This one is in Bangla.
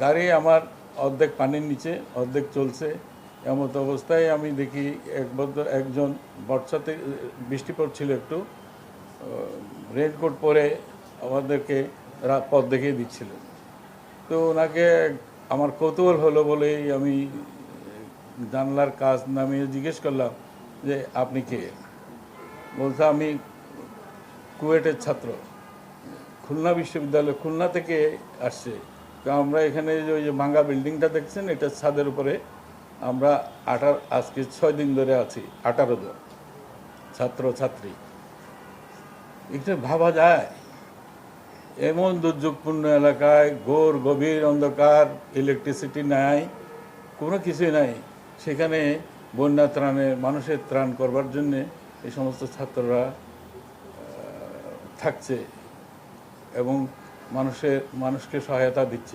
গাড়ি আমার অর্ধেক পানির নিচে, অর্ধেক চলছে। এমত অবস্থায় আমি দেখি একজন বর্ষাতে বৃষ্টি পড়ছিল একটু, রেনকোট পরে আমাদেরকে পথ দেখিয়ে দিচ্ছিল। তো ওনাকে আমার কৌতূহল হলো বলেই আমি জানলার কাজ নামিয়ে জিজ্ঞেস করলাম যে আপনি কে? বলছে আমি কুয়েটের ছাত্র, খুলনা বিশ্ববিদ্যালয়, খুলনা থেকে আসছে। তো আমরা এখানে যে ওই যে ভাঙ্গা বিল্ডিংটা দেখছেন, এটা ছাদের উপরে আমরা আজকে 6 দিন ধরে আছি, 18 জন ছাত্র ছাত্রী। এটা ভাবা যায় এমন দুর্যোগপূর্ণ এলাকায়, ঘোর গভীর অন্ধকার, ইলেকট্রিসিটি নাই, কোনো কিছুই নাই, সেখানে বন্যা ত্রাণে মানুষের ত্রাণ করবার জন্যে এই সমস্ত ছাত্ররা থাকছে এবং মানুষকে সহায়তা দিচ্ছে।